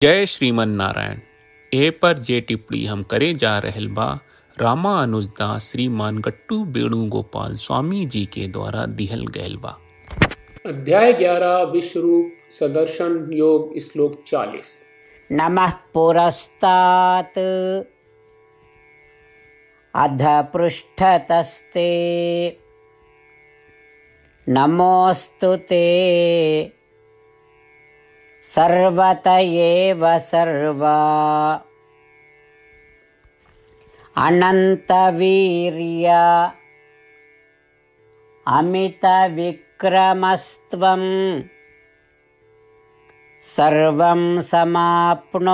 जय श्रीमन नारायण। ए पर जे टिप्पणी हम करे जा रहल बा रामा अनुजदास श्रीमान गट्टू वेणुगोपाल स्वामी जी के द्वारा दिहल गयल बा। अध्याय 11 विश्वरूप सदर्शन योग श्लोक 40। नमः पुरस्तात् अध पृष्ठतस्ते नमोऽस्तु ते सर्वत एव सर्वा अनन्तवीर्य अमितविक्रमस्त्वं सर्वं समाप्नोषि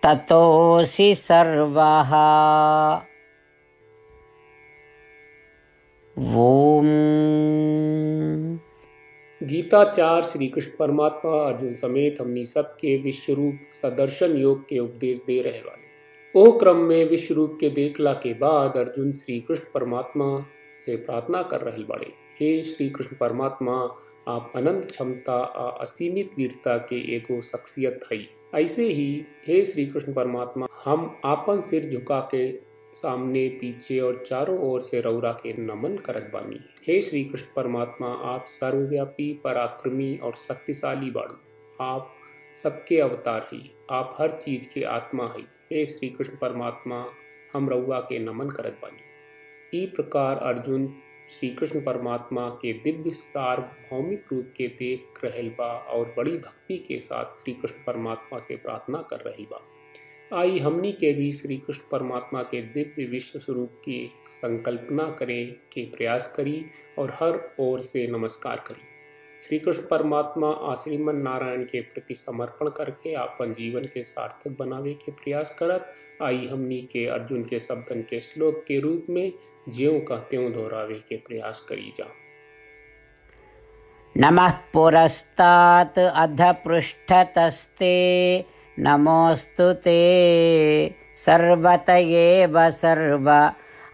ततोऽसि सर्वः। ओम। गीता 4 श्री कृष्ण परमात्मा अर्जुन समेत हमनी सबके विश्वरूप सदर्शन योग के उपदेश दे रहे वाले। ओ क्रम में विश्वरूप के देखला के बाद अर्जुन श्री कृष्ण परमात्मा से प्रार्थना कर रहे बड़े। हे श्री कृष्ण परमात्मा, आप अनंत क्षमता आ असीमित वीरता के एगो शख्सियत हई। ऐसे ही हे श्री कृष्ण परमात्मा, हम आपन सिर झुका के सामने पीछे और चारों ओर से रौरा के नमन करत बानी। हे श्री कृष्ण परमात्मा, आप सर्वव्यापी, पराक्रमी और शक्तिशाली बाड़ू। आप सबके अवतार ही, आप हर चीज के आत्मा है। हे श्री कृष्ण परमात्मा, हम रउआ के नमन करत बानी। ई प्रकार अर्जुन श्री कृष्ण परमात्मा के दिव्य सार्वभौमिक रूप के देख रहल बा और बड़ी भक्ति के साथ श्री कृष्ण परमात्मा से प्रार्थना कर रही बा। आई हमनी के भी श्री कृष्ण परमात्मा के दिव्य विश्व स्वरूप की संकल्पना करें के प्रयास करी और हर ओर से नमस्कार करी। श्री कृष्ण परमात्मा श्रीमन नारायण के प्रति समर्पण करके आपन जीवन के सार्थक बनावे के प्रयास करत आई हमनी के अर्जुन के शब्दन के श्लोक के रूप में ज्यों का त्यों दोहरावे के प्रयास करी जा। नमः पुरस्तात् अध पृष्ठतस्ते नमोऽस्तु ते सर्वत एव सर्व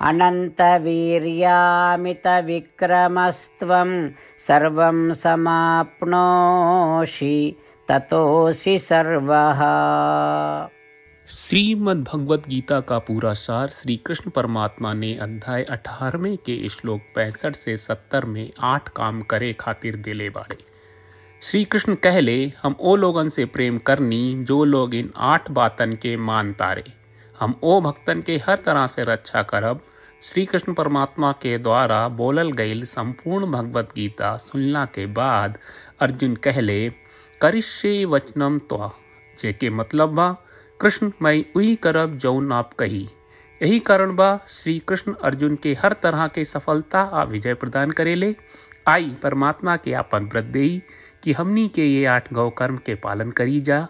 अनन्तवीर्यामितविक्रमस्त्वं सर्वं समाप्नोषि ततोऽसि सर्वः। श्रीमद् भगवत गीता का पूरा सार श्री कृष्ण परमात्मा ने अध्याय 18वें के श्लोक 65 से 70 में 8 काम करे खातिर दिले बाड़े। श्री कृष्ण कहले, हम ओ लोगन से प्रेम करनी जो लोग इन 8 बातन के मान तारे। हम ओ भक्तन के हर तरह से रक्षा करब। श्री कृष्ण परमात्मा के द्वारा बोलल गईल संपूर्ण भगवत गीता सुनला के बाद अर्जुन कहले, करिष्ये वचनम त्वा, जेके मतलब बा कृष्ण मैं उही करब जौन आप कही। यही कारण बा श्री कृष्ण अर्जुन के हर तरह के सफलता आ विजय प्रदान करेले। आई परमात्मा के आपन व्रत देई कि हमनी के ये 8 गौ कर्म के पालन करी जा।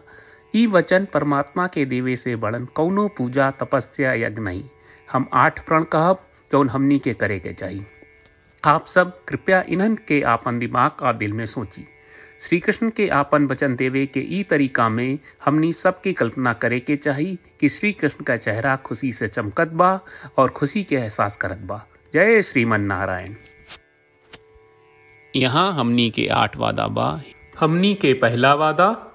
ई वचन परमात्मा के देवे से बड़न कौनो पूजा तपस्या यज्ञ नहीं। हम 8 प्रण कहब जौन हमनी के करे के चाहिए। आप सब कृपया इन्हन के आपन दिमाग और दिल में सोची। श्री कृष्ण के आपन वचन देवे के ई तरीका में हमनी सबकी कल्पना करे के चाहिए कि श्री कृष्ण का चेहरा खुशी से चमकत बा और खुशी के एहसास करत बा। जय श्रीमन नारायण। यहाँ हमनी के 8 वादा बा। हमनी के पहला वादा,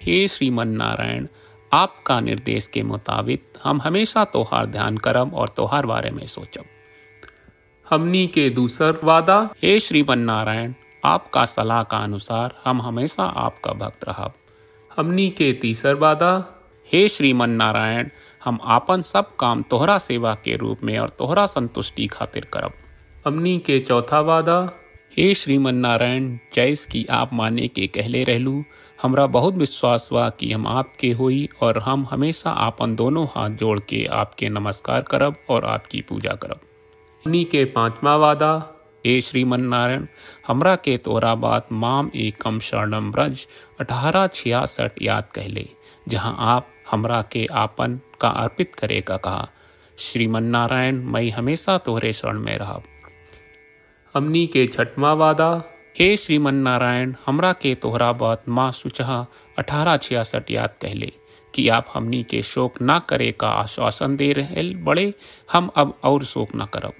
हे श्रीमन नारायण, आपका निर्देश के मुताबिक हम हमेशा तोहार ध्यान करब और तोहार बारे में सोचब। हमनी के दूसर वादा, हे श्रीमन नारायण, आपका सलाह का अनुसार हम हमेशा आपका भक्त रहब। हमनी के तीसर वादा, हे श्रीमन नारायण, हम आपन सब काम तोहरा सेवा के रूप में और तोहरा संतुष्टि खातिर करब। हमनी के चौथा वादा, हे श्रीमन नारायण, जैस की आप माने के कहले रहलू, हमरा बहुत विश्वास बा कि हम आपके होई और हम हमेशा आपन दोनों हाथ जोड़ के आपके नमस्कार करब और आपकी पूजा करब। हमनी के पांचवा वादा, हे श्रीमन नारायण, हमरा के तोरा बात माम एकम शरणम ब्रज 1866 याद कहले, जहाँ आप हमरा के आपन का अर्पित करे का कहा। श्रीमन नारायण, मैं हमेशा तोहरे शरण में रहब। हमनी के छठवां वादा, हे श्रीमन नारायण, हमरा के तोहरा बात माँ सुचहा 1866 याद कहले कि आप हमनी के शोक ना करे का आश्वासन दे रहे बड़े। हम अब और शोक ना करब।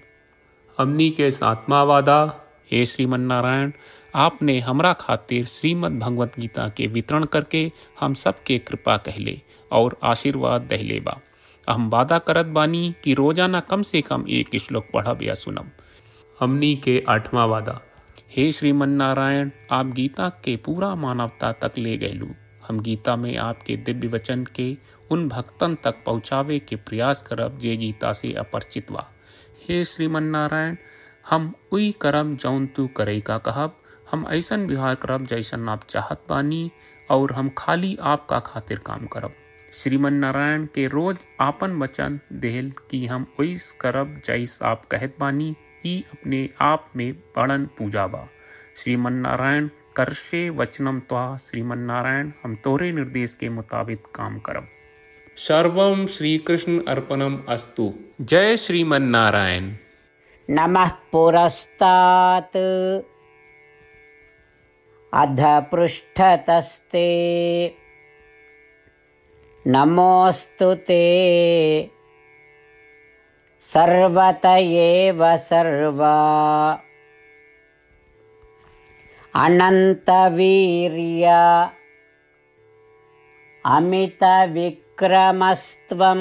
हमनी के 7वां वादा, हे श्रीमन नारायण, आपने हमरा खातिर श्रीमद् भगवत गीता के वितरण करके हम सबके कृपा कहले और आशीर्वाद दहले बा। हम वादा करत बानी कि रोजाना कम से कम एक श्लोक पढ़ब या सुनब। हमनी के 8वां वादा। हे श्रीमन नारायण, आप गीता के पूरा मानवता तक ले गयलू। हम गीता में आपके दिव्य वचन के उन भक्तन तक पहुँचावे के प्रयास करब जे गीता से अपरिचित बा। हे श्रीमन नारायण, हम उई करब जौन तू करे का कहब। हम ऐसन व्यवहार करब जैसन आप चाहत बानी और हम खाली आपका खातिर काम करब। श्रीमन नारायण के रोज आपन वचन देहल कि हम ओइस करब जैस आप कहत बानी, ई अपने आप में बड़न पूजा बा। श्रीमन नारायण, करशे वचनम त्वा। श्रीमन नारायण, हम तोरे निर्देश के मुताबिक काम करब। सर्वम श्री कृष्ण अर्पणम अस्तु। जय श्रीमन नारायण। नमः पुरस्तात् अध पृष्ठतस्ते नमोऽस्तु ते सर्वत एव सर्वा अनन्तवीर्य अमितविक्रमस्त्वं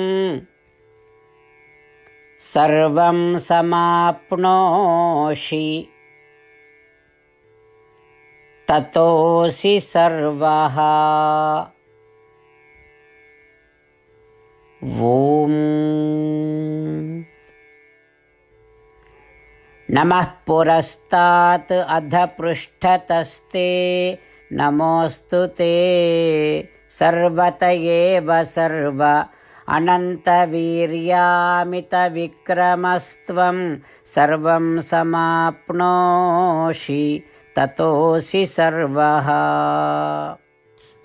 सर्वं समाप्नोषि ततोऽसि सर्वः। ॐ नमः पुरस्तात् अध पृष्ठतस्ते नमोऽस्तु ते सर्वत एव सर्व अनन्तवीर्यामितविक्रमस्त्वं सर्वं समाप्नोषि ततोऽसि सर्वः।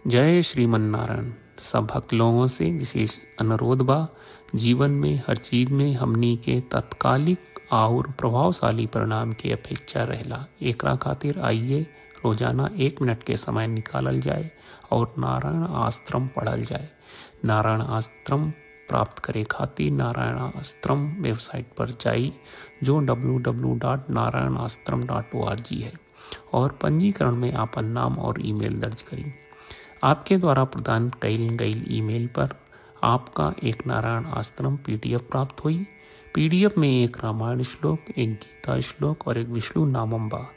जय श्रीमन नारायण। सब भक्त लोगों से विशेष अनुरोध बा, जीवन में हर चीज में हमनी के तत्कालिक और प्रभावशाली परिणाम की अपेक्षा रहेला। एकरा खातिर आइए रोजाना 1 मिनट के समय निकालल जाए और नारायण आश्रम पढ़ल जाए। नारायण आश्रम प्राप्त करे खातिर नारायण आश्रम वेबसाइट पर जाई, जो www.narayanashram.org है, और पंजीकरण में आपन नाम और ईमेल दर्ज करी। आपके द्वारा प्रदान कईल गई ईमेल पर आपका एक नारायण आश्रम PDF प्राप्त हुई। PDF में एक रामायण श्लोक, एक गीता श्लोक और एक विष्णु नामम बा।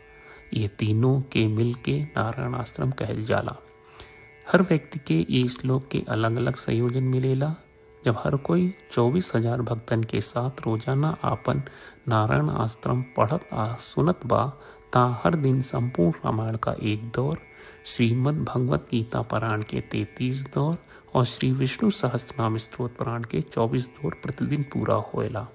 ये तीनों के मिल के नारायण आश्रम कहल जाला। हर व्यक्ति के ये श्लोक के अलग अलग संयोजन मिलेला। जब हर कोई 24,000 भक्तन के साथ रोजाना आपन नारायण आश्रम पढ़त आ सुनत बा, ता हर दिन संपूर्ण रामायण का 1 दौर, श्रीमद् भगवत गीता पारायण के 33 दौर और श्री विष्णु सहस्त्रनाम स्तोत्र पारायण के 24 दौर प्रतिदिन पूरा होएला।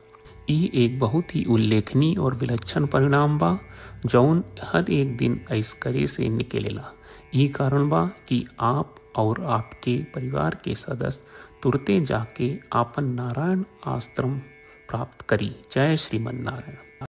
ई एक बहुत ही उल्लेखनीय और विलक्षण परिणाम बा, जौन हर एक दिन ऐस करे से निकलेला। ई कारण बा कि आप और आपके परिवार के सदस्य तुरते जाके आपन नारायण आश्रम प्राप्त करी। जय श्रीमन नारायण।